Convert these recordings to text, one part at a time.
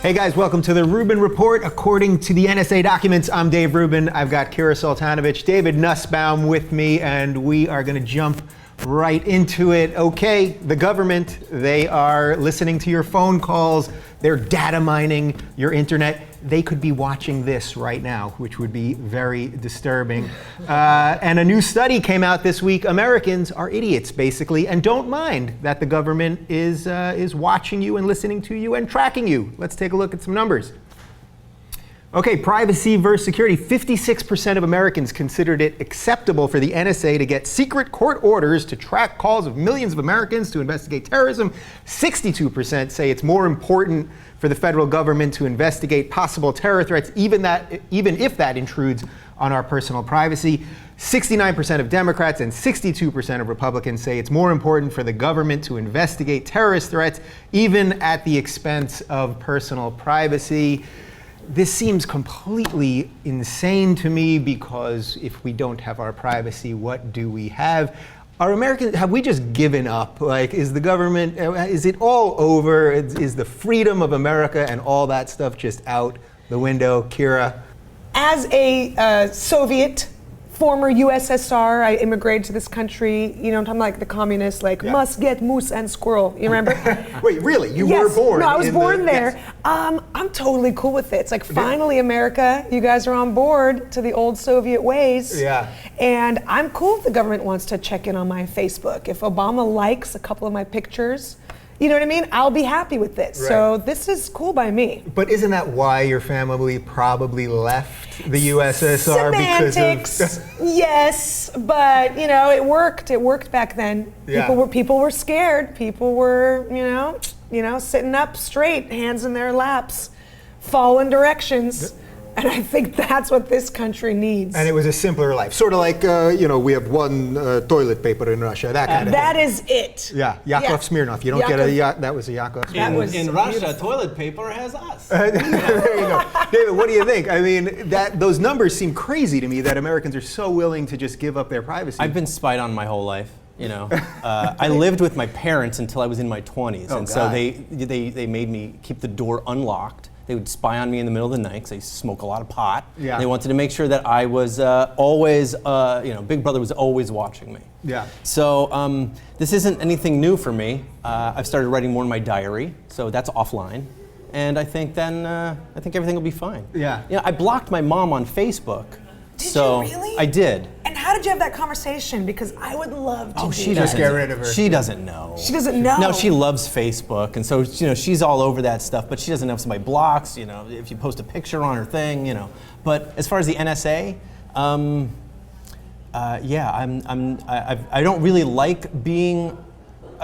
Hey guys, welcome to the Rubin Report. According to the NSA documents, I'm Dave Rubin. I've got Kira Soltanovich, David Nussbaum with me, and we are going to jump right into it. Okay, the government, they are listening to your phone calls. They're data mining your internet. They could be watching this right now, which would be very disturbing. And a new study came out this week. Americans are idiots, basically, and don't mind that the government is watching you and listening to you and tracking you. Let's take a look at some numbers. Okay, privacy versus security. 56% of Americans considered it acceptable for the NSA to get secret court orders to track calls of millions of Americans to investigate terrorism. 62% say it's more important for the federal government to investigate possible terror threats, even if that intrudes on our personal privacy. 69% of Democrats and 62% of Republicans say it's more important for the government to investigate terrorist threats, even at the expense of personal privacy. This seems completely insane to me, because if we don't have our privacy, what do we have? Are Americans, have we just given up? Like, is the government, is it all over? Is the freedom of America and all that stuff just out the window? Kira? As a Soviet, former USSR, I immigrated to this country, you know, I'm like the communists, like, must get moose and squirrel, you remember? Wait, really? You yes. were born? No, I was born there. Yes. I'm totally cool with it. It's like, finally, America, you guys are on board to the old Soviet ways. Yeah. And I'm cool if the government wants to check in on my Facebook. If Obama likes a couple of my pictures, you know what I mean? I'll be happy with this. Right. So this is cool by me. But isn't that why your family probably left the USSR? Semantics, because of yes, but you know, it worked. It worked back then. Yeah. People were scared. People were, you know, sitting up straight, hands in their laps, following directions. And I think that's what this country needs. And it was a simpler life. Sort of like, we have one toilet paper in Russia, that kind of that thing. is it. Yeah, Yakov Smirnoff. You don't get a, that was a Yakov Smirnoff. In Russia, toilet paper has us. There you go. David, what do you think? I mean, those numbers seem crazy to me, that Americans are so willing to just give up their privacy. I've been spied on my whole life. You know, I lived with my parents until I was in my 20s, and so they made me keep the door unlocked. They would spy on me in the middle of the night because they smoke a lot of pot. Yeah. They wanted to make sure that I was always, Big Brother was always watching me. Yeah. So this isn't anything new for me. I've started writing more in my diary, so that's offline. And I think everything will be fine. Yeah. You know, I blocked my mom on Facebook. Did so you really? I did. And how did you have that conversation? Because I would love to. She just get rid of her. She doesn't know. She doesn't know. No, she loves Facebook, and so she's all over that stuff. But she doesn't know if somebody blocks. You know, if you post a picture on her thing. You know. But as far as the NSA, I don't really like being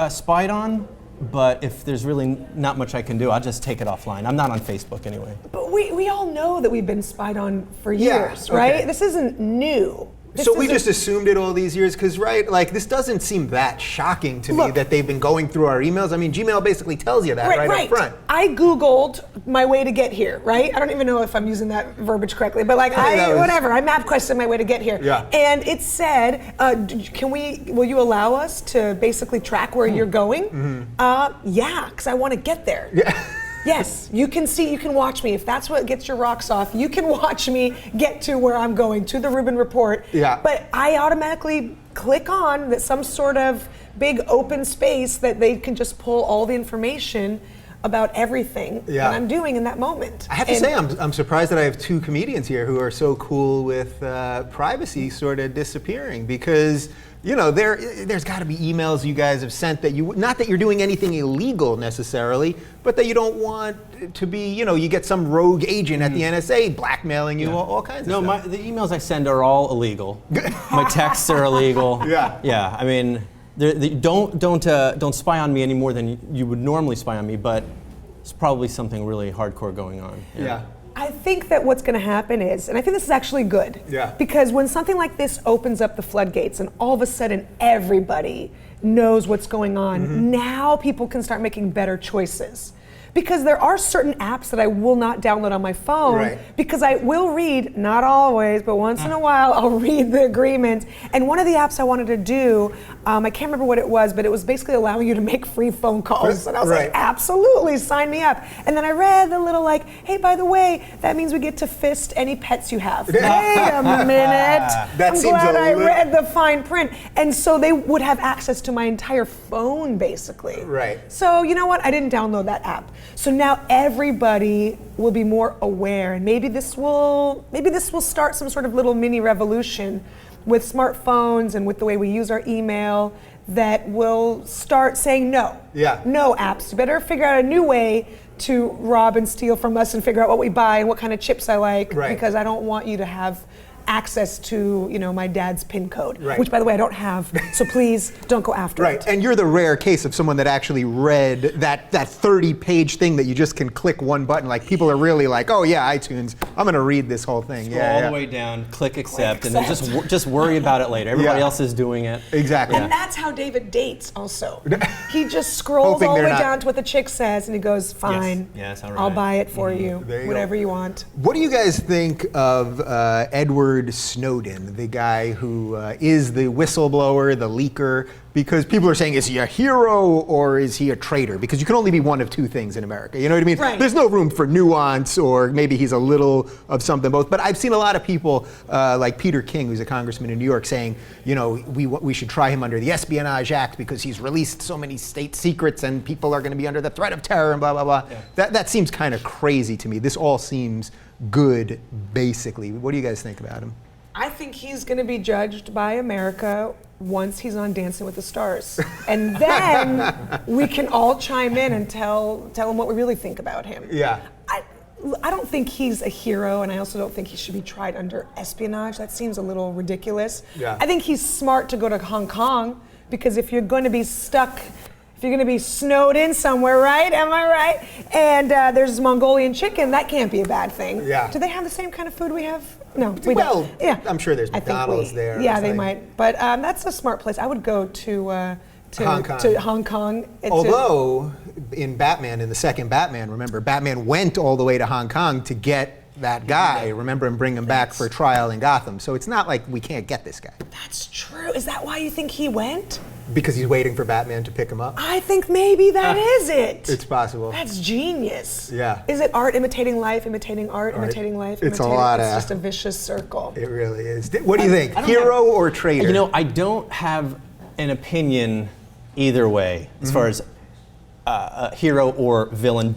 spied on. But if there's really not much I can do, I'll just take it offline. I'm not on Facebook anyway. But we all know that we've been spied on for years, right? Okay. This isn't new. So we just assumed it all these years, because, right, like, this doesn't seem that shocking to me that they've been going through our emails. I mean, Gmail basically tells you that right up front. I Googled my way to get here, right? I don't even know if I'm using that verbiage correctly, but like, I map quested my way to get here. Yeah. And it said, will you allow us to basically track where you're going? Mm-hmm. Yeah, because I want to get there. Yeah. Yes, you can watch me. If that's what gets your rocks off, you can watch me get to where I'm going, to the Rubin Report. Yeah. But I automatically click on that some sort of big open space that they can just pull all the information about everything that I'm doing in that moment. I have to say, I'm surprised that I have two comedians here who are so cool with privacy sort of disappearing, because there's got to be emails you guys have sent that not that you're doing anything illegal necessarily, but that you don't want to be, you get some rogue agent at the NSA blackmailing you, all kinds of stuff. No, the emails I send are all illegal. My texts are illegal. Yeah. Yeah, I mean, don't spy on me any more than you would normally spy on me, but it's probably something really hardcore going on. Yeah. I think that what's going to happen is, and I think this is actually good, because when something like this opens up the floodgates and all of a sudden everybody knows what's going on, now people can start making better choices. because there are certain apps that I will not download on my phone Right. because I will read, not always, but once in a while, I'll read the agreement. And one of the apps I wanted to do, I can't remember what it was, but it was basically allowing you to make free phone calls. And I was Right. like, absolutely, sign me up. And then I read the little like, hey, by the way, that means we get to fist any pets you have. Wait a minute. I'm seems glad a I little- read the fine print. And so they would have access to my entire phone, basically. Right. So you know what? I didn't download that app. So now everybody will be more aware, and maybe this will start some sort of little mini revolution with smartphones and with the way we use our email that will start saying no. Yeah. No apps. You better figure out a new way to rob and steal from us and figure out what we buy and what kind of chips I like, Right. because I don't want you to have access to, my dad's PIN code, Right. which by the way I don't have. So please don't go after Right, it. and you're the rare case of someone that actually read that 30-page thing that you just can click one button. Like people are really like, oh yeah, iTunes, I'm gonna read this whole thing. Scroll Yeah, all yeah. the way down, click accept, and then just worry about it later. Everybody Yeah. else is doing it. Exactly. And that's how David dates also. He just scrolls Hoping all the they're way not- down to what the chick says and he goes, fine, Yeah, that's all I'll right. buy it for you, There you whatever go. you want. What do you guys think of Edward Snowden, the guy who is the whistleblower, the leaker? Because people are saying, is he a hero or is he a traitor? Because you can only be one of two things in America. You know what I mean? Right. There's no room for nuance, or maybe he's a little of something both. But I've seen a lot of people, like Peter King, who's a congressman in New York, saying, we should try him under the Espionage Act because he's released so many state secrets and people are going to be under the threat of terror and blah, blah, blah. Yeah. That seems kind of crazy to me. This all seems good, basically. What do you guys think about him? I think he's going to be judged by America once he's on Dancing with the Stars. And then we can all chime in and tell him what we really think about him. Yeah. I don't think he's a hero, and I also don't think he should be tried under espionage. That seems a little ridiculous. Yeah. I think he's smart to go to Hong Kong, because if you're going to be stuck, if you're going to be snowed in somewhere, right? Am I right? And there's Mongolian chicken, that can't be a bad thing. Yeah. Do they have the same kind of food we have? No, we Well, don't. Yeah. I'm sure there's I think McDonald's there or Yeah, they something. might. But that's a smart place. I would go to Hong Kong. To Hong Kong. Although, in Batman, in the second Batman, remember, Batman went all the way to Hong Kong to get that guy, remember, and bring him back for trial in Gotham. So it's not like we can't get this guy. That's true. Is that why you think he went? Because he's waiting for Batman to pick him up? I think maybe that is it. It's possible. That's genius. Yeah. Is it art imitating life, imitating art, imitating life? It's a imitating, lot It's of- just a vicious circle. It really is. What do you think? I don't Hero or traitor? I don't have an opinion either way as far as a hero or villain,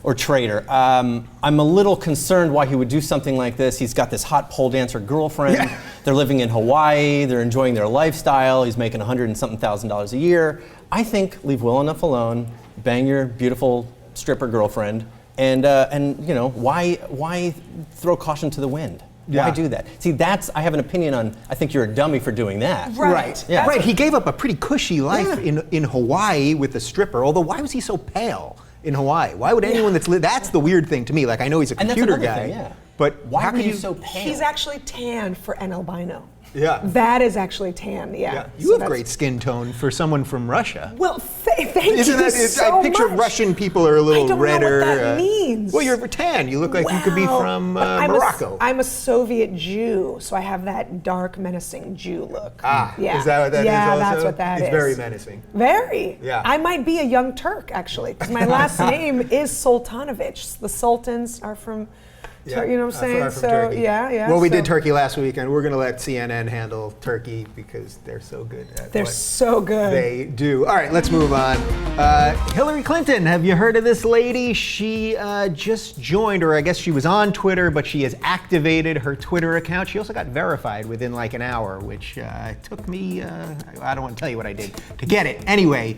or traitor. I'm a little concerned why he would do something like this. He's got this hot pole dancer girlfriend. Yeah. They're living in Hawaii. They're enjoying their lifestyle. He's making $100 and something thousand a year. I think leave well enough alone. Bang your beautiful stripper girlfriend, and why throw caution to the wind? Yeah. Why do that? See, I have an opinion on. I think you're a dummy for doing that. Right. Yeah. Right. He gave up a pretty cushy life in Hawaii with a stripper. Although, why was he so pale in Hawaii? Why would anyone that's the weird thing to me. Like, I know he's a And that's computer another guy, thing, yeah. but Why how were could you so pale? He's actually tan for an albino. Yeah. That is actually tan, yeah. Yeah. So You have that's- great skin tone for someone from Russia. Well, thank Isn't you that? so I picture much. Russian people are a little I don't redder. know what that means. Well, you're tan. You look like you could be Well, from but Morocco. I'm a Soviet Jew, so I have that dark, menacing Jew look. Is that what that is? Yeah, Also? that's what that is. It's very menacing. Very. Yeah. I might be a young Turk, actually, because my last name is Soltanovich. The Sultans are from, you know what I'm saying? From Turkey. Yeah. Well, we so did Turkey last week, and we're going to let CNN handle Turkey because they're so good at They're what so good. they do. All right, let's move on. Hillary Clinton, have you heard of this lady? She just joined, or I guess she was on Twitter, but she has activated her Twitter account. She also got verified within like an hour, which took me, I don't want to tell you what I did to get it. Anyway,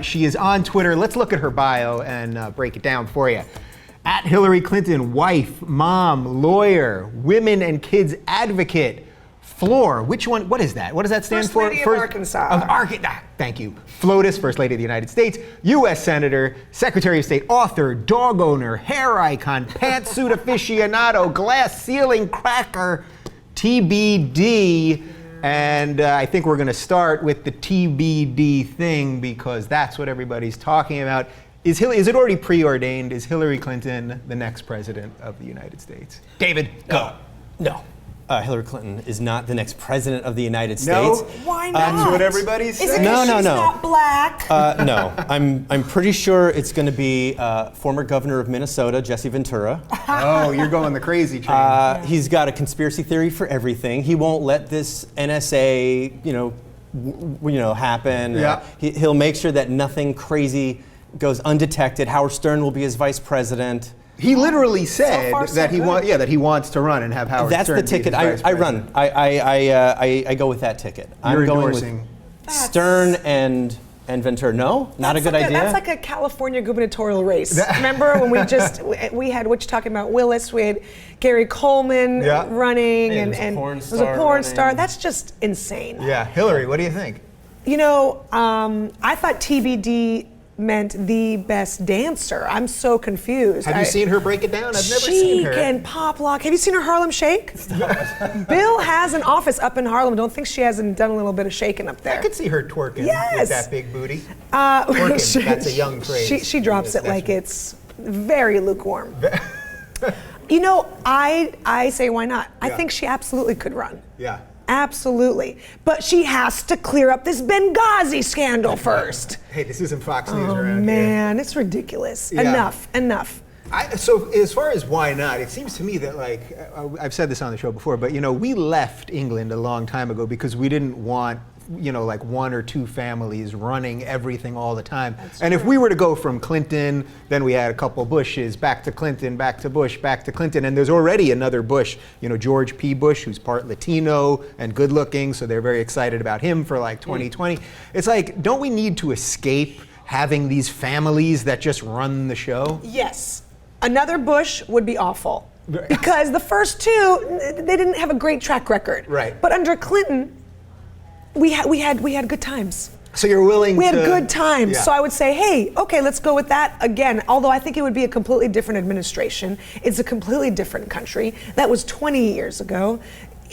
she is on Twitter. Let's look at her bio and break it down for you. At Hillary Clinton, wife, mom, lawyer, women and kids advocate, floor. Which one? What is that? What does that stand First for? Lady of Arkansas. Thank you. FLOTUS, First Lady of the United States, U.S. Senator, Secretary of State, author, dog owner, hair icon, pantsuit aficionado, glass ceiling cracker, TBD. And I think we're going to start with the TBD thing because that's what everybody's talking about. Is it already preordained? Is Hillary Clinton the next president of the United States? David, go. No. Hillary Clinton is not the next president of the United No? States. Why not? That's what everybody's Is it saying. 'cause No, she's no. not black? No, I'm pretty sure it's going to be former governor of Minnesota, Jesse Ventura. Oh, you're going the crazy train. He's got a conspiracy theory for everything. He won't let this NSA, happen. Yeah. He'll make sure that nothing crazy goes undetected. Howard Stern will be his vice president. He literally said far, so that good. that he wants to run and have Howard That's Stern the be ticket his vice I run. president. I go with that ticket. You're I'm going endorsing. with Stern and Ventura. No, not a good idea. That's like a California gubernatorial race. Remember when we had what you talking about, Willis? We had Gary Coleman running, Yeah, and there was a porn there was a star porn star. running. That's just insane. Yeah, Hillary, what do you think? I thought TBD meant the best dancer. I'm so confused. Have you seen her break it down? I've never seen her. She can pop lock. Have you seen her Harlem Shake? Bill has an office up in Harlem. Don't think she hasn't done a little bit of shaking up there. I could see her twerking Yes. with that big booty. Twerking, that's a young phrase. She drops it like it's very lukewarm. I say why not? I think she absolutely could run. Yeah. Absolutely. But she has to clear up this Benghazi scandal first. Hey, this isn't Fox News Oh around here. man, it's ridiculous. Yeah. Enough. So as far as why not, it seems to me that I've said this on the show before, but we left England a long time ago because we didn't want one or two families running everything all the time. And if we were to go from Clinton, then we had a couple Bushes, back to Clinton, back to Bush, back to Clinton, and there's already another Bush, George P. Bush, who's part Latino and good looking, so they're very excited about him for 2020. It's like, don't we need to escape having these families that just run the show? Yes. Another Bush would be awful. Because the first two, they didn't have a great track record. Right. But under Clinton, we had good times. So you're willing We to... had good times. Yeah. So I would say, hey, okay, let's go with that again. Although I think it would be a completely different administration. It's a completely different country. That was 20 years ago.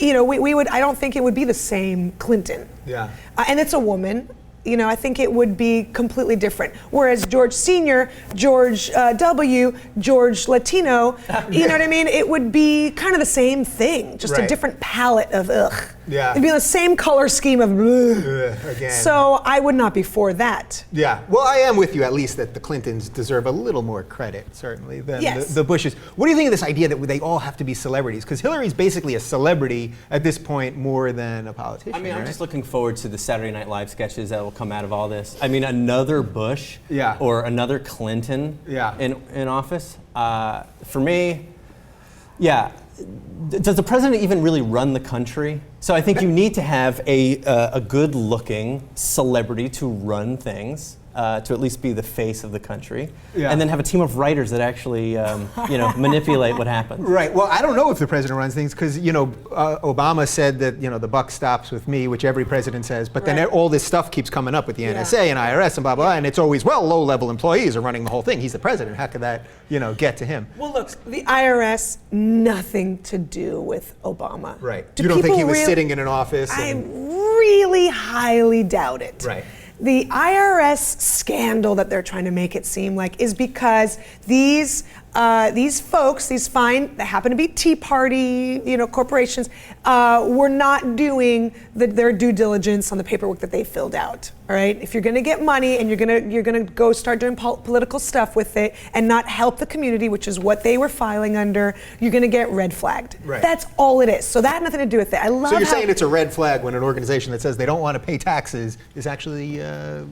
We would. I don't think it would be the same Clinton. Yeah. And it's a woman. I think it would be completely different. Whereas George Sr., George W., George Latino, you know what I mean? It would be kind of the same thing, just a Right. different palette of ugh. Yeah. It'd be the same color scheme of ugh. Again. So I would not be for that. Yeah, well, I am with you at least that the Clintons deserve a little more credit, certainly, than Yes. the Bushes. What do you think of this idea that they all have to be celebrities? Because Hillary's basically a celebrity at this point more than a politician. I mean, I'm right? just looking forward to the Saturday Night Live sketches that will come out of all this. I mean, another Bush Yeah. or another Clinton Yeah. in office. For me, yeah. Does the president even really run the country? So I think you need to have a good-looking celebrity to run things, to at least be the face of the country, Yeah. and then have a team of writers that actually, manipulate what happens. Right. Well, I don't know if the president runs things because, Obama said that, the buck stops with me, which every president says. But then Right. all this stuff keeps coming up with the NSA and IRS and blah, blah, and it's always, low-level employees are running the whole thing. He's the president. How could that, get to him? Well, look, the IRS, nothing to do with Obama. Right. Do You don't think he people was really- sitting in an office? I and- really highly doubt it. Right. The IRS scandal that they're trying to make it seem like is because these folks, these fine, that happen to be Tea Party, corporations, were not doing their due diligence on the paperwork that they filled out. All right. If you're going to get money and you're gonna go start doing political stuff with it and not help the community, which is what they were filing under, you're going to get red flagged. Right. That's all it is. So that had nothing to do with it. I love. So you're how- saying it's a red flag when an organization that says they don't want to pay taxes is actually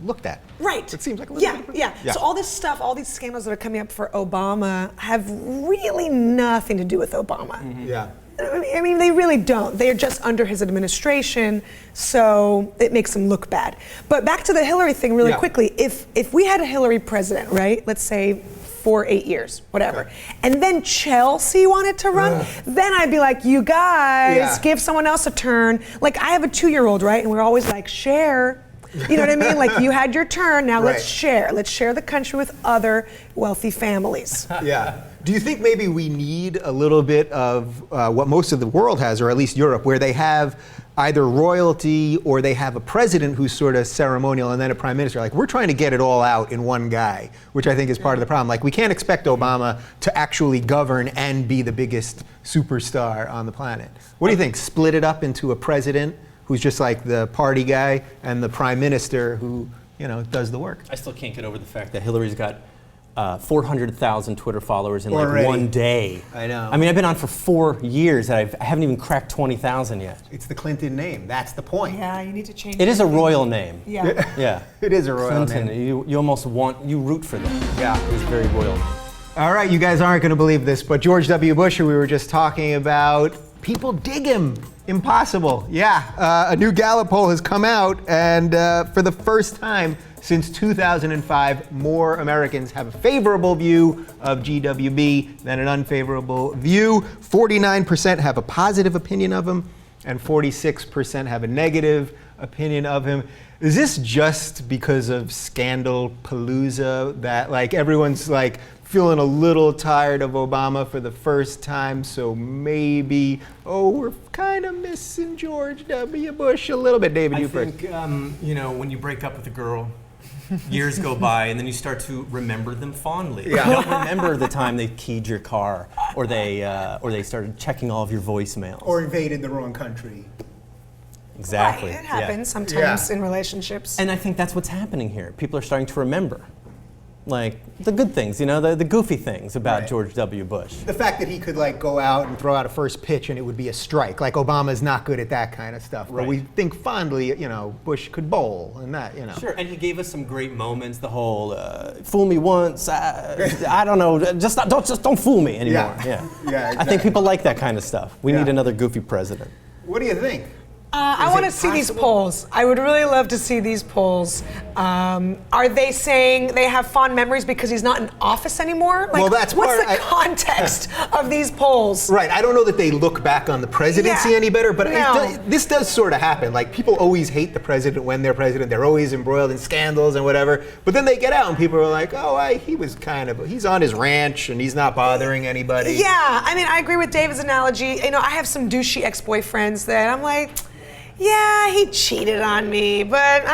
looked at? Right. It seems like a little yeah. So all this stuff, all these scandals that are coming up for Obama have really nothing to do with Obama. Yeah. I mean, they really don't. They are just under his administration, so it makes him look bad. But back to the Hillary thing really Yeah. quickly. If we had a Hillary president, right, let's say for 8 years, whatever, Okay. and then Chelsea wanted to run, then I'd be like, you guys, Yeah. give someone else a turn. Like, I have a 2-year-old, right, and we're always like, share. You know what I mean? Like, you had your turn, now Right. let's share. Let's share the country with other wealthy families. Yeah. Do you think maybe we need a little bit of what most of the world has, or at least Europe, where they have either royalty or they have a president who's sort of ceremonial and then a prime minister. Like, we're trying to get it all out in one guy, which I think is part of the problem. Like, we can't expect Obama to actually govern and be the biggest superstar on the planet. What do you think? Split it up into a president who's just like the party guy and the prime minister who, you know, does the work. I still can't get over the fact that Hillary's got 400,000 Twitter followers in like Already. 1 day. I know. I mean, I've been on for 4 years and I haven't even cracked 20,000 yet. It's the Clinton name. That's the point. Yeah, you need to change It is a royal name. Yeah. Yeah. It is a royal Clinton, name. you almost you root for them. Yeah. It was very royal. All right, you guys aren't going to believe this, but George W. Bush, who we were just talking about, people dig him. Impossible. Yeah. A new Gallup poll has come out, and for the first time since 2005, more Americans have a favorable view of GWB than an unfavorable view. 49% have a positive opinion of him, and 46% have a negative opinion of him. Is this just because of scandal palooza that like everyone's like feeling a little tired of Obama for the first time, so maybe, oh, we're kind of missing George W. Bush a little bit? David, you first. You know, when you break up with a girl, years go by, and then you start to remember them fondly. You don't remember the time they keyed your car, or they started checking all of your voicemails. Or invaded the wrong country. Exactly. Right, it yeah. happens sometimes Yeah. in relationships. And I think that's what's happening here. People are starting to remember, like the good things, you know, the goofy things about Right. George W. Bush. The fact that he could like go out and throw out a first pitch and it would be a strike. Like Obama's not good at that kind of stuff. But Right. we think fondly, you know, Bush could bowl and that, you know. Sure, and he gave us some great moments. The whole "fool me once," I don't know, don't fool me anymore. Yeah. Yeah, Yeah, I think exactly. people like that kind of stuff. We Yeah. need another goofy president. What do you think? I Is want it to see these possible? polls. I would really love to see these polls. Are they saying they have fond memories because he's not in office anymore? Like, Well, that's what's part- the context of these polls? Right, I don't know that they look back on the presidency Yeah. any better, but No. this does sort of happen. Like, people always hate the president when they're president. They're always embroiled in scandals and whatever. But then they get out and people are like, oh, he's on his ranch and he's not bothering anybody. Yeah, I mean, I agree with David's analogy. You know, I have some douchey ex-boyfriends that I'm like, yeah, he cheated on me, but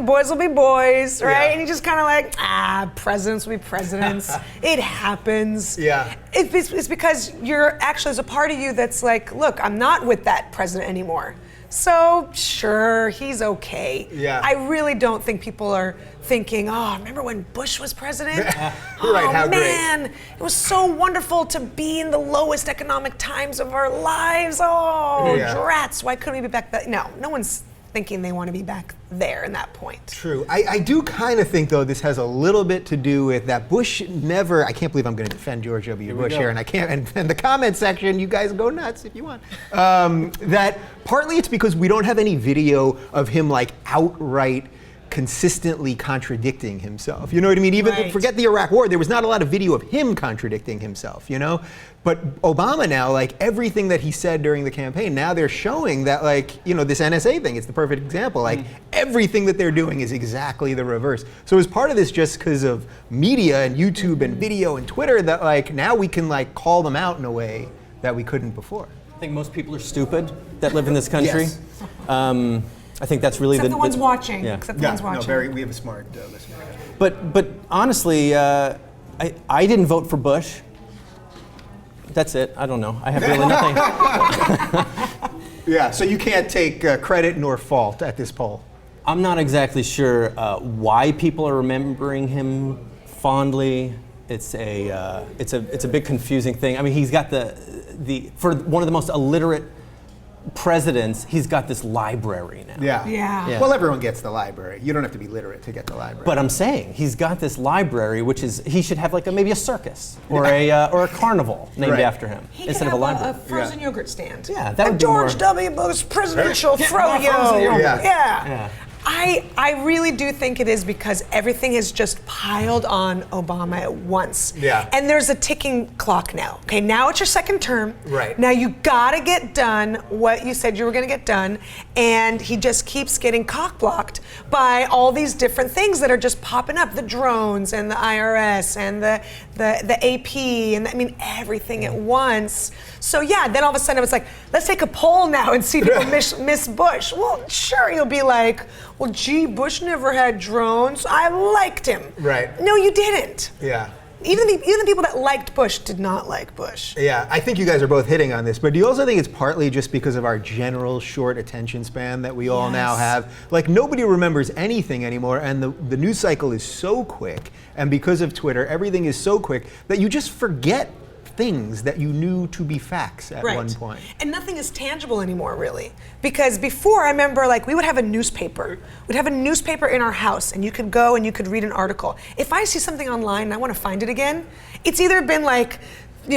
boys will be boys, right? Yeah. And you just kind of like, presidents will be presidents. It happens. Yeah. It's because you're actually, there's a part of you that's like, look, I'm not with that president anymore. So, sure, he's okay. Yeah. I really don't think people are thinking, oh, remember when Bush was president? Right, Oh, how great. man, it was so wonderful to be in the lowest economic times of our lives. Oh, Yeah. drats, why couldn't we be back then? No one's thinking they want to be back there in that point. True. I do kind of think, though, this has a little bit to do with that Bush never, I can't believe I'm going to defend George W. Bush here, and I can't, and the comment section, you guys go nuts if you want. That partly it's because we don't have any video of him like outright consistently contradicting himself. You know what I mean? Even Right. forget the Iraq War, there was not a lot of video of him contradicting himself, you know? But Obama now, like everything that he said during the campaign, now they're showing that like, you know, this NSA thing, it's the perfect example. Like everything that they're doing is exactly the reverse. So is part of this just because of media and YouTube and video and Twitter that like now we can like call them out in a way that we couldn't before? I think most people are stupid that live in this country. Yes. I think that's really Except the ones watching. Yeah. Except the ones watching. we have a smart listener. But honestly, I didn't vote for Bush. That's it. I don't know. I have really nothing. Yeah, so you can't take credit nor fault at this poll. I'm not exactly sure why people are remembering him fondly. It's a big confusing thing. I mean, he's got for one of the most illiterate presidents, he's got this library now. Yeah. Well, everyone gets the library. You don't have to be literate to get the library. But I'm saying he's got this library, which is he should have like maybe a circus or a carnival named Right. after him He instead could of a have library. a frozen yogurt stand. Yeah, that A would be George more- W. Bush presidential Get froyo. my frozen yogurt. Yeah. Yeah. Yeah. I really do think it is because everything has just piled on Obama at once. Yeah. And there's a ticking clock now. Okay, now it's your second term. Right. Now you gotta get done what you said you were gonna get done, and he just keeps getting cock-blocked by all these different things that are just popping up, the drones and the IRS and the AP and everything at once. So yeah, then all of a sudden it was like, let's take a poll now and see if people miss Bush. Well, sure, you'll be like, well, gee, Bush never had drones. I liked him. Right. No, you didn't. Yeah. Even the people that liked Bush did not like Bush. Yeah, I think you guys are both hitting on this, but do you also think it's partly just because of our general short attention span that we all now have? Like, nobody remembers anything anymore, and the news cycle is so quick, and because of Twitter, everything is so quick that you just forget things that you knew to be facts at one point. And nothing is tangible anymore, really. Because before, I remember, like, we would have a newspaper. We'd have a newspaper in our house, and you could go and you could read an article. If I see something online and I want to find it again, it's either been like,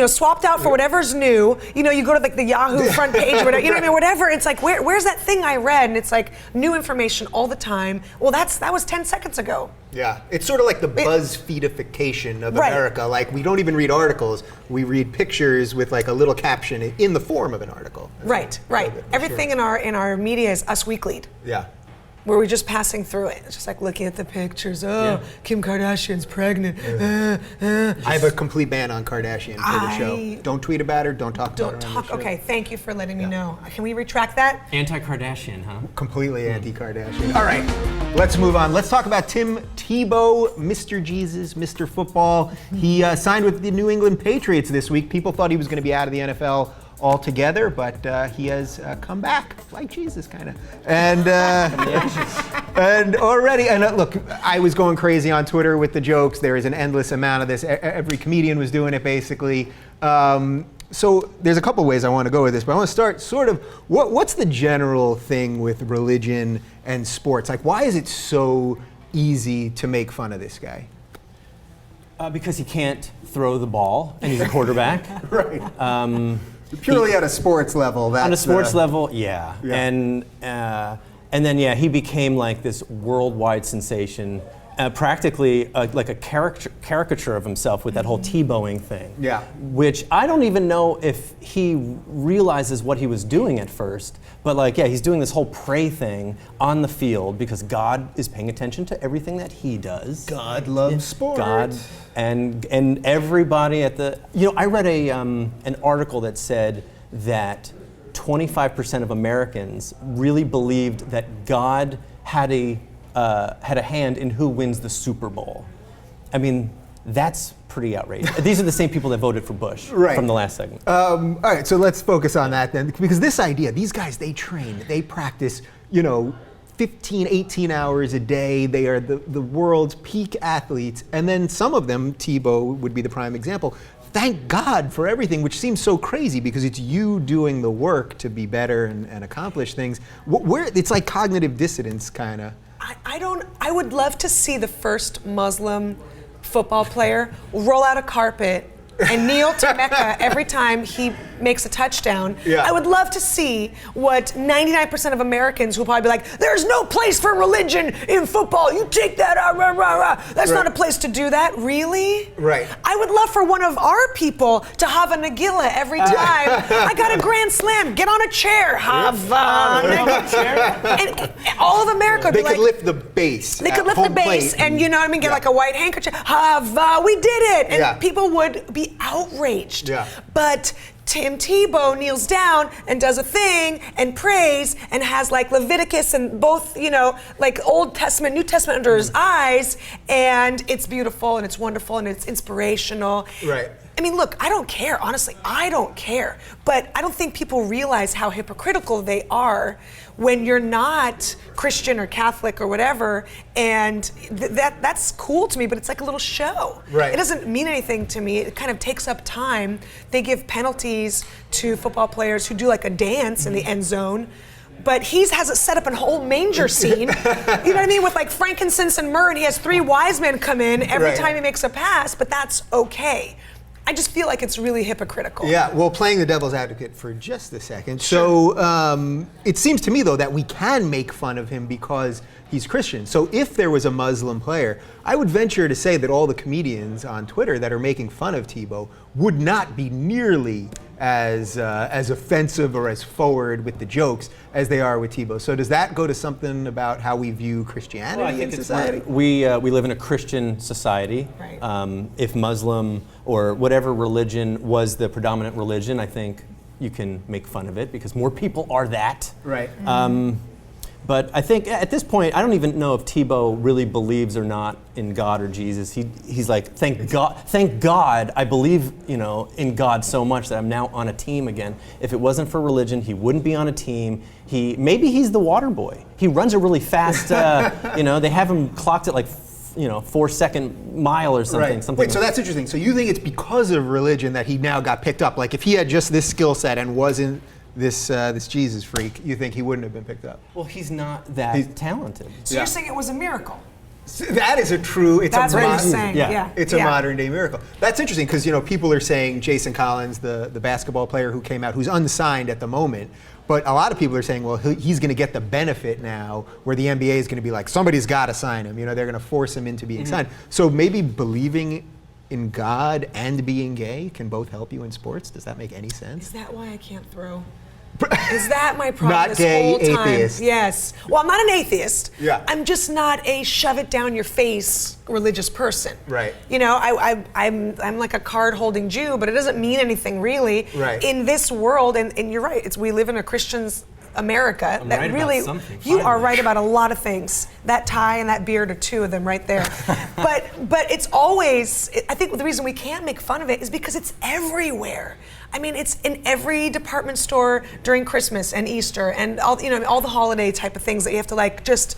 swapped out for whatever's new. You go to like the Yahoo front page or whatever, whatever. It's like, where's that thing I read? And it's like new information all the time. Well, that was 10 seconds ago. Yeah, it's sort of like the BuzzFeedification of America. Like, we don't even read articles, we read pictures with like a little caption in the form of an article. Right. Everything in our media is Us Weeklied. Yeah. Where we're just passing through it. It's just like looking at the pictures. Oh, Kim Kardashian's pregnant. I have a complete ban on Kardashian for the show. Don't tweet about her, don't talk about her on the show. Okay, thank you for letting me know. Can we retract that? Anti-Kardashian, huh? Completely anti-Kardashian. All right, let's move on. Let's talk about Tim Tebow, Mr. Jesus, Mr. Football. He signed with the New England Patriots this week. People thought he was going to be out of the NFL altogether, but he has come back like Jesus, kind of, and already. And look, I was going crazy on Twitter with the jokes. There is an endless amount of this. Every comedian was doing it, basically. So there's a couple ways I want to go with this, but I want to start sort of what's the general thing with religion and sports? Like, why is it so easy to make fun of this guy? Because he can't throw the ball, and he's a quarterback. Right. Purely at a sports level. That's, on a sports level, yeah. And then he became like this worldwide sensation, practically like a caricature of himself with that whole Tebowing thing. Yeah. Which I don't even know if he realizes what he was doing at first, but he's doing this whole pray thing on the field because God is paying attention to everything that he does. God loves sports. God. And everybody at the, I read an article that said that 25% of Americans really believed that God had a hand in who wins the Super Bowl. I mean, that's pretty outrageous. These are the same people that voted for Bush from the last segment. All right, so let's focus on that then, because this idea, these guys, they train, they practice, 15, 18 hours a day. They are the world's peak athletes. And then some of them, Tebow would be the prime example, thank God for everything, which seems so crazy because it's you doing the work to be better and accomplish things. It's like cognitive dissonance, kind of. I would love to see the first Muslim football player roll out a carpet and kneel to Mecca every time he makes a touchdown. Yeah. I would love to see what 99% of Americans will probably be like, there's no place for religion in football. You take that out, rah, rah, rah. That's not a place to do that. Really? Right. I would love for one of our people to have a Nagila every time. I got a grand slam. Get on a chair. Have and all of America would They be like, could lift the base. they could lift the base and get like a white handkerchief. We did it. And people would be outraged. Yeah. But Tim Tebow kneels down and does a thing and prays and has like Leviticus and both, like Old Testament, New Testament under his eyes, and it's beautiful and it's wonderful and it's inspirational. Right. I mean, look, I don't care. Honestly, I don't care. But I don't think people realize how hypocritical they are when you're not Christian or Catholic or whatever, and that's cool to me, but it's like a little show. Right. It doesn't mean anything to me. It kind of takes up time. They give penalties to football players who do like a dance in the end zone. But he has it set up a whole manger scene, you know what I mean, with like frankincense and myrrh, and he has 3 wise men come in every time he makes a pass, but that's okay. I just feel like it's really hypocritical. Yeah, well, playing the devil's advocate for just a second. So it seems to me, though, that we can make fun of him because he's Christian. So if there was a Muslim player, I would venture to say that all the comedians on Twitter that are making fun of Tebow would not be nearly as offensive or as forward with the jokes as they are with Tebow. So does that go to something about how we view Christianity in society? We live in a Christian society. Right. If Muslim or whatever religion was the predominant religion, I think you can make fun of it because more people are that. Right. But I think at this point, I don't even know if Tebow really believes or not in God or Jesus. He's like, thank God, I believe, in God so much that I'm now on a team again. If it wasn't for religion, he wouldn't be on a team. Maybe he's the water boy. He runs a really fast, they have him clocked at like 4-second mile or something. Right. Something Wait, so that's interesting. So you think it's because of religion that he now got picked up? Like if he had just this skill set and wasn't this Jesus freak, you think he wouldn't have been picked up? Well, he's not that talented. So you're saying it was a miracle? So that is a true. That's what he's saying. Yeah. It's a modern day miracle. That's interesting because people are saying Jason Collins, the basketball player who came out, who's unsigned at the moment. But a lot of people are saying, well, he's going to get the benefit now, where the NBA is going to be like, somebody's got to sign him. They're going to force him into being signed. So maybe believing in God and being gay can both help you in sports. Does that make any sense? Is that why I can't throw? Is that my problem Not this gay, whole time? atheist. Yes. Well, I'm not an atheist. Yeah. I'm just not a shove it down your face religious person. Right. I'm like a card holding Jew, but it doesn't mean anything really. Right. In this world, and you're right, we live in a Christian's America. I'm that right really, about something, you are finally. right about a lot of things. That tie and that beard are two of them right there. but it's always, I think the reason we can't make fun of it is because it's everywhere. I mean, it's in every department store during Christmas and Easter and all the holiday type of things that you have to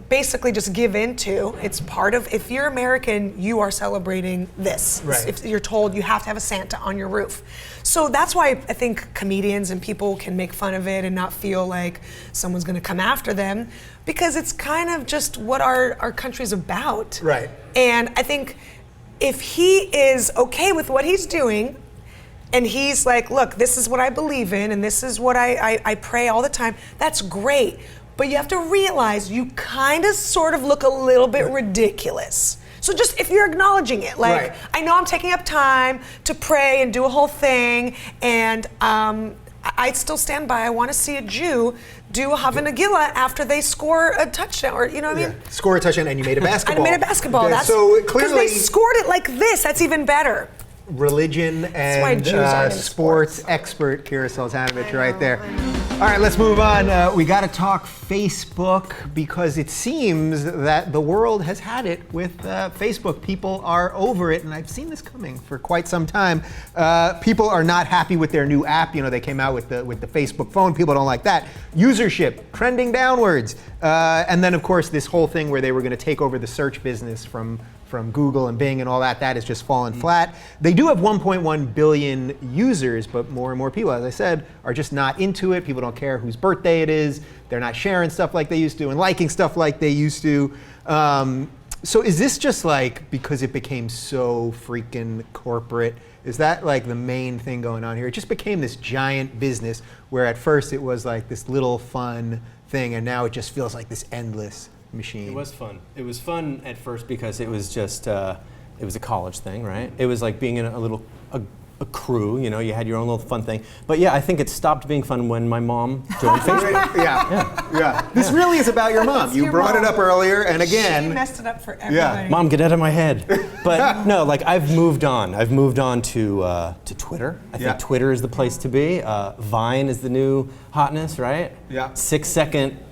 basically just give into. It's part of, if you're American, you are celebrating this. Right. If you're told you have to have a Santa on your roof. So that's why I think comedians and people can make fun of it and not feel like someone's gonna come after them, because it's kind of just what our country's about. Right. And I think if he is okay with what he's doing, and he's like, look, this is what I believe in, and this is what I pray all the time, that's great. But you have to realize you kind of sort of look a little bit ridiculous. So just if you're acknowledging it, like, Right. I know I'm taking up time to pray and do a whole thing, and I still stand by, I want to see a Jew do a Hava Nagila after they score a touchdown, or you know what I mean? Score a touchdown and you made a basketball. I made a basketball. Yeah, That's so because clearly they scored it like this. That's even better. religion why and Jews aren't in sports expert Kira Soltanovich right there. All right, let's move on. We got to talk Facebook because it seems that the world has had it with Facebook. People are over it, and I've seen this coming for quite some time. People are not happy with their new app. They came out with the Facebook phone. People don't like that. Usership trending downwards, and then of course this whole thing where they were going to take over the search business from Google and Bing and all that has just fallen flat. They do have 1.1 billion users, but more and more people, as I said, are just not into it. People don't care whose birthday it is. They're not sharing stuff like they used to and liking stuff like they used to. So is this just like because it became so freaking corporate? Is that like the main thing going on here? It just became this giant business where at first it was like this little fun thing, and now it just feels like this endless machine. It was fun. It was fun at first because it was just it was a college thing, right? It was like being in a crew. You had your own little fun thing. But yeah, I think it stopped being fun when my mom joined Facebook. Yeah. This really is about your mom. You your brought it mom. up earlier, and again, She messed it up for everybody. Mom, get out of my head. But no, like I've moved on. I've moved on to Twitter. I think Twitter is the place to be. Vine is the new hotness, right? Yeah. 6-second.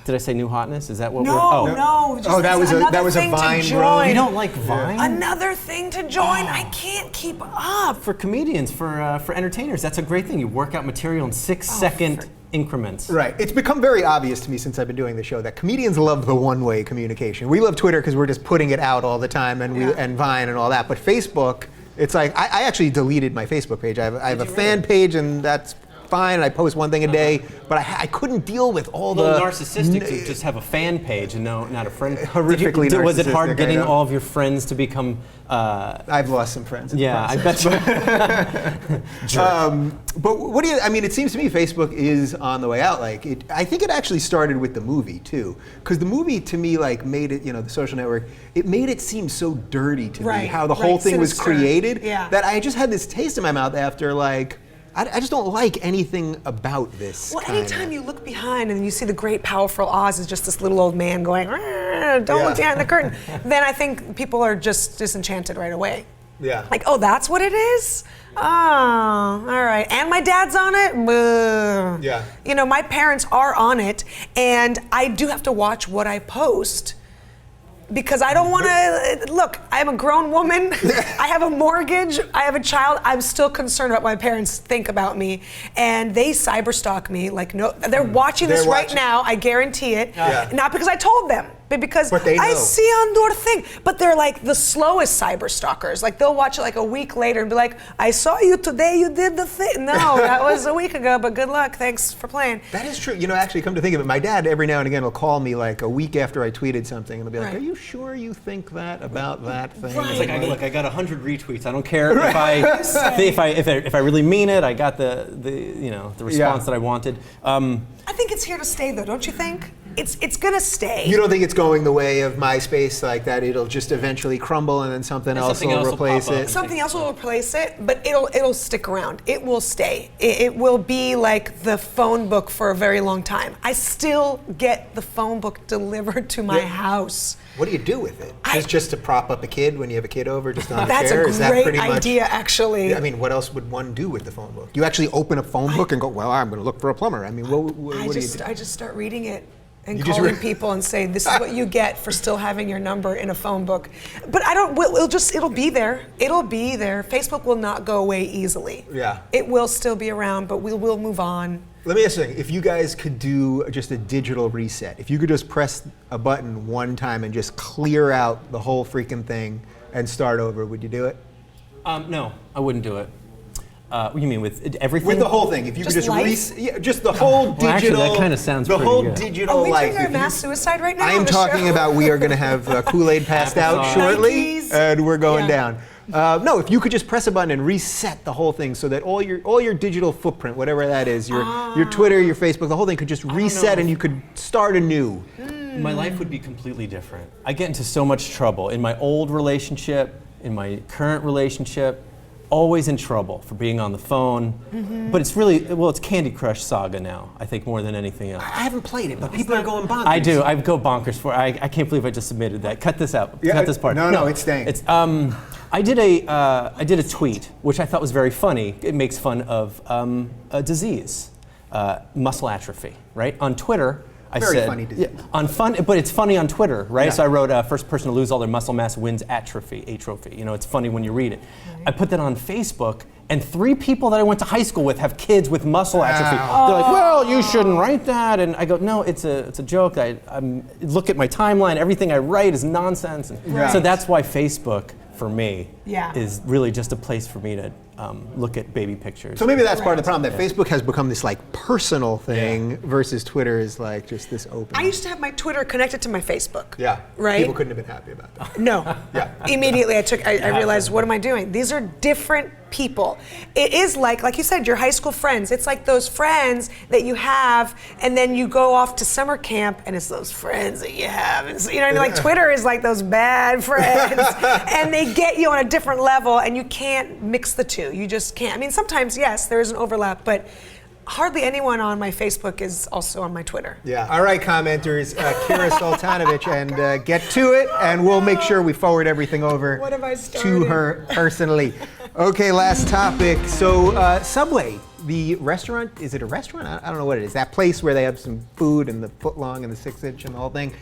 Did I say new hotness? Is that what No, we're? no. Just Oh, that was another a thing to Vine join. road. You don't like Vine? Another thing to join. I can't keep up. For comedians, for entertainers, that's a great thing. You work out material in 6-second increments. Right. It's become very obvious to me since I've been doing the show that comedians love the one-way communication. We love Twitter because we're just putting it out all the time, and and Vine and all that. But Facebook, it's like I actually deleted my Facebook page. I have a fan page, and that's fine, and I post one thing a day, but I couldn't deal with all A little the narcissistic to just have a fan page and not a friend. Horrifically Was it hard narcissistic, getting I know. all of your friends to become? I've lost some friends. in the Yeah, I process. bet you. But what do you? I mean, it seems to me Facebook is on the way out. Like, I think it actually started with the movie too, because the movie to me like made it. The Social Network. It made it seem so dirty to me Right, how the whole right, thing was sinister. created. Yeah. That I just had this taste in my mouth after like. I just don't like anything about this. Well, kinda. anytime you look behind and you see the great, powerful Oz is just this little old man going, don't look behind the curtain, then I think people are just disenchanted right away. Yeah. Like, oh, that's what it is? Oh, all right. And my dad's on it? Boo. Yeah. My parents are on it, and I do have to watch what I post. Because I don't want to, look, I'm a grown woman, I have a mortgage, I have a child, I'm still concerned about what my parents think about me, and they cyberstalk me, like, no, they're watching this right now, I guarantee it, not because I told them, but because they know. I see on your thing, but they're like the slowest cyberstalkers, like they'll watch it like a week later and be like, I saw you today, you did the thing, no, that was a week ago, but good luck, thanks for playing. That is true. Actually, come to think of it, my dad every now and again will call me like a week after I tweeted something, and he'll be like, Right. "Are you sure you think that about that thing?" Right. It's like, look, I got 100 retweets. I don't care if I really mean it. I got the response that I wanted. I think it's here to stay though, don't you think? It's gonna stay. You don't think it's going the way of MySpace, like that? It'll just eventually crumble, and then something else something will else will replace pop up. it. Something else will replace it, but it'll stick around. It will stay. It will be like the phone book for a very long time. I still get the phone book delivered to my house. What do you do with it? Just to prop up a kid when you have a kid over, just on a That's chair? a Is that great pretty much? idea, actually. Yeah, I mean, what else would one do with the phone book? You actually open a phone book and go, "Well, I'm going to look for a plumber." I mean, what do you do? I just start reading it and You just calling read- people and say, "This is what you get for still having your number in a phone book." But I don't. It'll be there. It'll be there. Facebook will not go away easily. Yeah. It will still be around, but we'll move on. Let me ask you something. If you guys could do just a digital reset, if you could just press a button one time and just clear out the whole freaking thing and start over, would you do it? No, I wouldn't do it. What do you mean with everything? With the whole thing, if you Just could just life? just the whole digital. Well, actually, that kinda sounds the pretty whole good. digital Are we life. doing a If you- mass suicide right now? I on am the talking show? about we are going to have Kool-Aid passed out Applesauce. shortly, Nikes. and we're going Yeah. down. No, if you could just press a button and reset the whole thing, so that all your digital footprint, whatever that is, your Twitter, your Facebook, the whole thing could just reset, and you could start anew. My life would be completely different. I get into so much trouble in my old relationship, in my current relationship. Always in trouble for being on the phone. But it's really, it's Candy Crush Saga now, I think, more than anything else. I haven't played it, but people are going bonkers. I do. I go bonkers for it. I can't believe I just submitted that. Cut this out. Yeah, Cut this part. no, it's staying. It's I did a tweet which I thought was very funny. It makes fun of a disease, muscle atrophy, right? On Twitter, I Very said funny disease. but it's funny on Twitter, right? Yeah. So I wrote first person to lose all their muscle mass wins atrophy. It's funny when you read it. I put that on Facebook. And 3 people that I went to high school with have kids with muscle atrophy. They're like, well, you shouldn't write that. And I go, no, it's a joke. I look at my timeline. Everything I write is nonsense. And Right. So that's why Facebook, for me, Yeah. is really just a place for me to look at baby pictures. So maybe that's part of the problem, that Facebook has become this like personal thing versus Twitter is like just this open. I used to have my Twitter connected to my Facebook. Yeah. Right? People couldn't have been happy about that. No. Yeah. Immediately I realized, what am I doing? These are different people. It is like you said, your high school friends. It's like those friends that you have, and then you go off to summer camp, and it's those friends that you have. And so, you know what I mean? Like Twitter is like those bad friends, and they get you on a different level, and you can't mix the two. You just can't. I mean, sometimes, yes, there is an overlap, but hardly anyone on my Facebook is also on my Twitter. Yeah. All right, commenters, Kira Soltanovich, and get to it, and we'll make sure we forward everything over What have I to started? her personally. Okay, last topic. So Subway, the restaurant, is it a restaurant? I don't know what it is. That place where they have some food and the footlong and the 6-inch and the whole thing.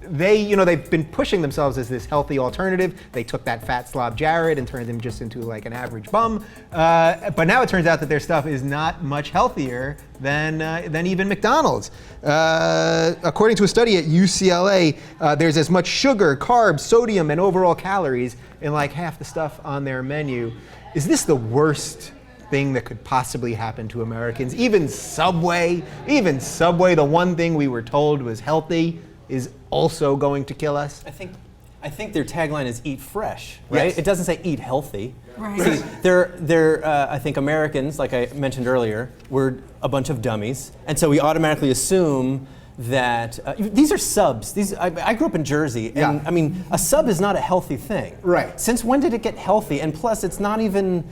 They've been pushing themselves as this healthy alternative. They took that fat slob Jared and turned him just into like an average bum. But now it turns out that their stuff is not much healthier than even McDonald's. According to a study at UCLA, there's as much sugar, carbs, sodium, and overall calories in like half the stuff on their menu. Is this the worst thing that could possibly happen to Americans. Even Subway, the one thing we were told was healthy, is also going to kill us. I think their tagline is "Eat fresh," right? Yes. It doesn't say "Eat healthy." Right. See, I think Americans, like I mentioned earlier, we're a bunch of dummies, and so we automatically assume that these are subs. I grew up in Jersey, and Yeah. I mean, a sub is not a healthy thing. Right. Since when did it get healthy? And plus, it's not even.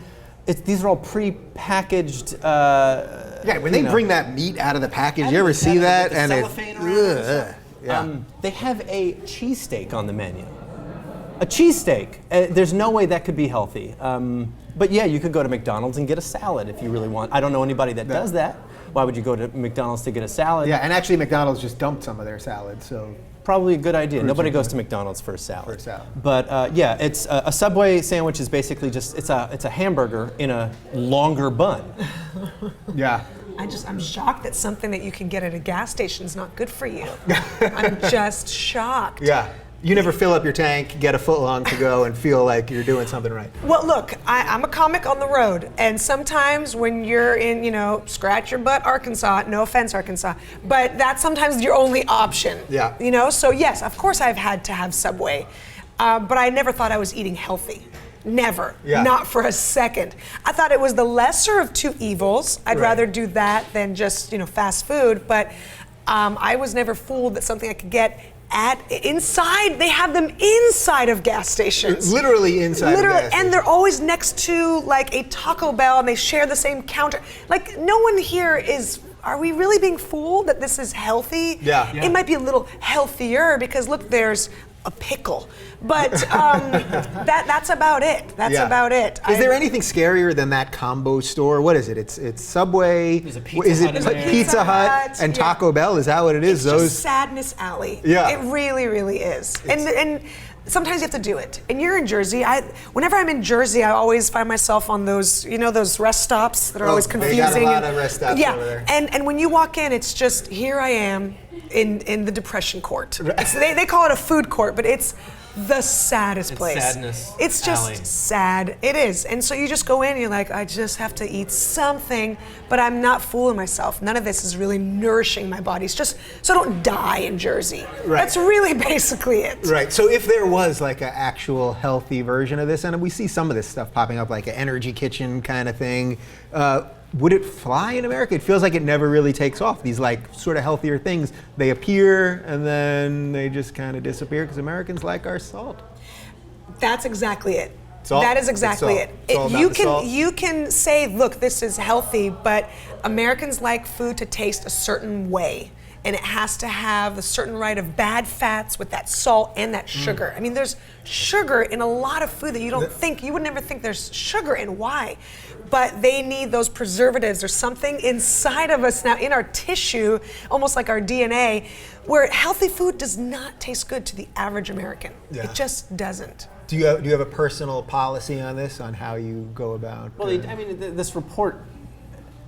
These are all pre-packaged. Yeah, when they bring that meat out of the package, you ever see that? With the cellophane around it or something? Yeah. They have a cheesesteak on the menu. A cheesesteak. There's no way that could be healthy. But yeah, you could go to McDonald's and get a salad if you really want. I don't know anybody that does that. Why would you go to McDonald's to get a salad? Yeah, and actually McDonald's just dumped some of their salad, so. Probably a good idea. Nobody goes to McDonald's for a salad. For a salad. But yeah, it's a Subway sandwich is basically just it's a hamburger in a longer bun. Yeah. I'm shocked that something that you can get at a gas station is not good for you. I'm just shocked. Yeah. You never fill up your tank, get a foot long to go, and feel like you're doing something right. Well, look, I'm a comic on the road, and sometimes when you're in, scratch your butt, Arkansas, no offense, Arkansas, but that's sometimes your only option. Yeah. So yes, of course I've had to have Subway, but I never thought I was eating healthy. Never. Yeah. Not for a second. I thought it was the lesser of two evils. I'd Right. rather do that than just, fast food, but I was never fooled that something I could get inside. They have them inside of gas stations. Literally inside of gas And stations. they're always next to like a Taco Bell, and they share the same counter. Like, no one here is. Are we really being fooled that this is healthy? Yeah. It might be a little healthier because look, there's a pickle, but that's about it. That's Yeah. about it. Is there anything scarier than that combo store? What is it? It's Subway. There's a Pizza is it Hut in there. Pizza Hut and yeah. Taco Bell? Is that what it is? It's just sadness alley. Yeah. It really, really is. And sometimes you have to do it. And you're in Jersey. Whenever I'm in Jersey, I always find myself on those, those rest stops that are always confusing. They got a lot of rest stops over there. And when you walk in, it's just, here I am in the depression court. They call it a food court, but it's the saddest place. Sadness It's just alley. sad. It is. And so you just go in and you're like, I just have to eat something, but I'm not fooling myself. None of this is really nourishing my body. It's just so I don't die in Jersey. Right. That's really basically it. Right. So if there was like an actual healthy version of this, and we see some of this stuff popping up, like an energy kitchen kind of thing, would it fly in America? It feels like it never really takes off. These like sort of healthier things, they appear and then they just kind of disappear because Americans like our salt. That's exactly it. Salt? That is exactly It's it. salt. It's all about You the can salt. you can say, look, this is healthy, but Americans like food to taste a certain way. And it has to have a certain right of bad fats with that salt and that sugar. I mean, there's sugar in a lot of food that you would never think there's sugar in. Why? But they need those preservatives. There's something inside of us now, in our tissue, almost like our DNA, where healthy food does not taste good to the average American. Yeah. It just doesn't. Do you have a personal policy on this, on how you go about? Well, this report,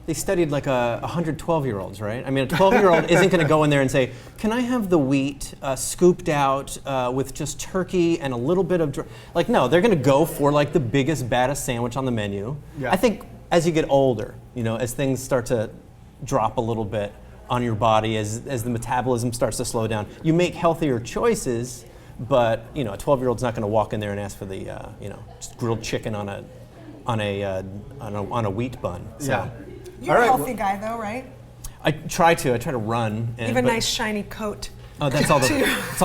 they studied like 112-year-olds, right? I mean, a 12-year-old isn't going to go in there and say, "Can I have the wheat scooped out with just turkey and a little bit of..." Like, no, they're going to go for like the biggest, baddest sandwich on the menu. Yeah. I think as you get older, as things start to drop a little bit on your body, as the metabolism starts to slow down, you make healthier choices. But a 12-year-old's not going to walk in there and ask for the just grilled chicken on a wheat bun. So. Yeah. You're All right, a healthy guy, though, right? I try to run. You have a nice shiny coat. Oh, that's all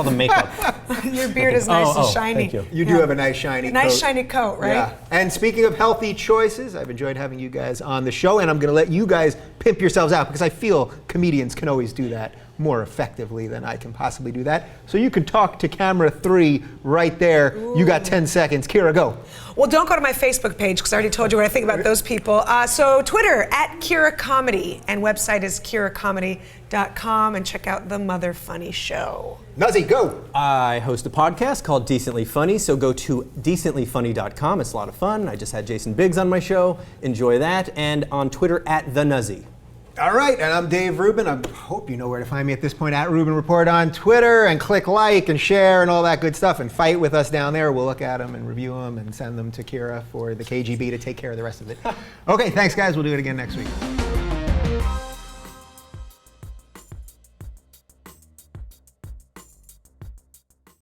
the makeup. Your beard is nice and shiny. Thank you. You do have a nice shiny coat. Nice shiny coat, right? Yeah. And speaking of healthy choices, I've enjoyed having you guys on the show, and I'm going to let you guys pimp yourselves out because I feel comedians can always do that more effectively than I can possibly do that. So you can talk to camera 3 right there. Ooh. You got 10 seconds. Kira, go. Well, don't go to my Facebook page because I already told you what I think about those people. So Twitter, @Kira Comedy, and website is kiracomedy.com, and check out The Mother Funny Show. Nuzzy, go. I host a podcast called Decently Funny, so go to decentlyfunny.com. It's a lot of fun. I just had Jason Biggs on my show. Enjoy that. And on Twitter, @TheNuzzy. All right, and I'm Dave Rubin. I hope you know where to find me at this point, at Rubin Report on Twitter, and click like and share and all that good stuff, and fight with us down there. We'll look at them and review them and send them to Kira for the KGB to take care of the rest of it. Okay, thanks guys. We'll do it again next week.